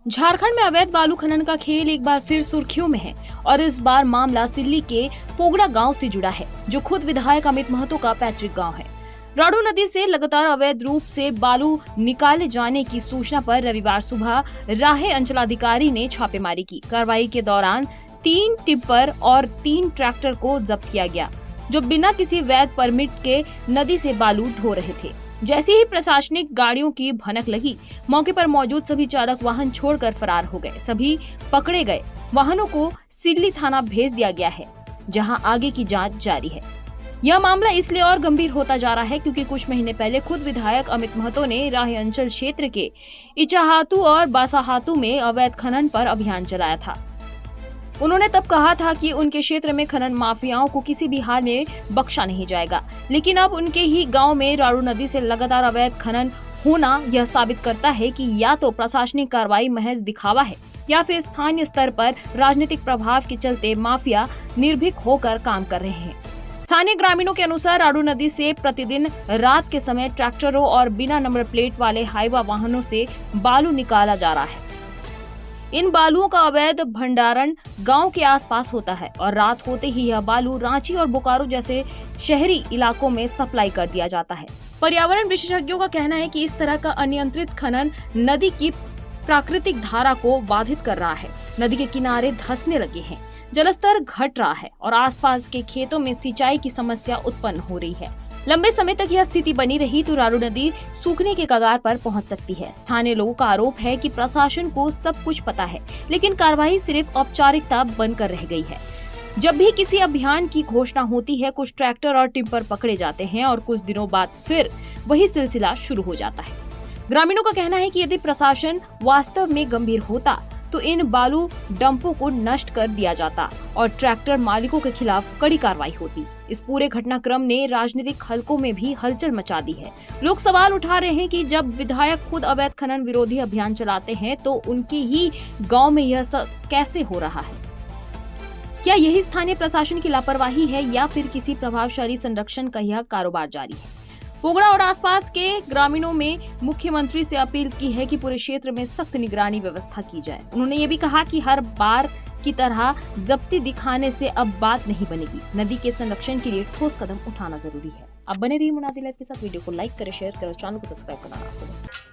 झारखंड में अवैध बालू खनन का खेल एक बार फिर सुर्खियों में है और इस बार मामला सिल्ली के पोगड़ा गांव से जुड़ा है, जो खुद विधायक अमित महतो का पैतृक गांव है। राडू नदी से लगातार अवैध रूप से बालू निकाले जाने की सूचना पर रविवार सुबह राहे अंचलाधिकारी ने छापेमारी की। कार्रवाई के दौरान 3 टिप्पर और 3 ट्रैक्टर को जब्त किया गया, जो बिना किसी वैध परमिट के नदी से बालू ढो रहे थे। जैसे ही प्रशासनिक गाड़ियों की भनक लगी, मौके पर मौजूद सभी चालक वाहन छोड़कर फरार हो गए। सभी पकड़े गए वाहनों को सिल्ली थाना भेज दिया गया है, जहां आगे की जांच जारी है। यह मामला इसलिए और गंभीर होता जा रहा है क्योंकि कुछ महीने पहले खुद विधायक अमित महतो ने राहे अंचल क्षेत्र के इचाहातू और बासाहातू में अवैध खनन पर अभियान चलाया था। उन्होंने तब कहा था कि उनके क्षेत्र में खनन माफियाओं को किसी भी हाल में बख्शा नहीं जाएगा, लेकिन अब उनके ही गांव में राडू नदी से लगातार अवैध खनन होना यह साबित करता है कि या तो प्रशासनिक कार्रवाई महज दिखावा है या फिर स्थानीय स्तर पर राजनीतिक प्रभाव के चलते माफिया निर्भीक होकर काम कर रहे हैं। स्थानीय ग्रामीणों के अनुसार राडू नदी से प्रतिदिन रात के समय ट्रैक्टरों और बिना नंबर प्लेट वाले हाईवा वाहनों से बालू निकाला जा रहा है। इन बालुओं का अवैध भंडारण गांव के आसपास होता है और रात होते ही यह बालू रांची और बोकारो जैसे शहरी इलाकों में सप्लाई कर दिया जाता है। पर्यावरण विशेषज्ञों का कहना है कि इस तरह का अनियंत्रित खनन नदी की प्राकृतिक धारा को बाधित कर रहा है। नदी के किनारे धंसने लगे हैं, जलस्तर घट रहा है और आसपास के खेतों में सिंचाई की समस्या उत्पन्न हो रही है। लंबे समय तक यह स्थिति बनी रही तो राडू नदी सूखने के कगार पर पहुंच सकती है। स्थानीय लोगों का आरोप है कि प्रशासन को सब कुछ पता है, लेकिन कार्रवाई सिर्फ औपचारिकता बनकर रह गई है। जब भी किसी अभियान की घोषणा होती है, कुछ ट्रैक्टर और टिप्पर पकड़े जाते हैं और कुछ दिनों बाद फिर वही सिलसिला शुरू हो जाता है। ग्रामीणों का कहना है कि यदि प्रशासन वास्तव में गंभीर होता तो इन बालू डंपों को नष्ट कर दिया जाता और ट्रैक्टर मालिकों के खिलाफ कड़ी कार्रवाई होती। इस पूरे घटनाक्रम ने राजनीतिक हलकों में भी हलचल मचा दी है। लोग सवाल उठा रहे हैं कि जब विधायक खुद अवैध खनन विरोधी अभियान चलाते हैं तो उनके ही गांव में यह सब कैसे हो रहा है? क्या यही स्थानीय प्रशासन की लापरवाही है या फिर किसी प्रभावशाली संरक्षण का यह कारोबार जारी है? पोगड़ा और आसपास के ग्रामीणों में मुख्यमंत्री से अपील की है कि पूरे क्षेत्र में सख्त निगरानी व्यवस्था की जाए। उन्होंने ये भी कहा कि हर बार की तरह जब्ती दिखाने से अब बात नहीं बनेगी। नदी के संरक्षण के लिए ठोस कदम उठाना जरूरी है। अब बने रहिए मुनादी लाइव के साथ। वीडियो को लाइक करें, शेयर करें, चैनल को सब्सक्राइब करना ना भूलें।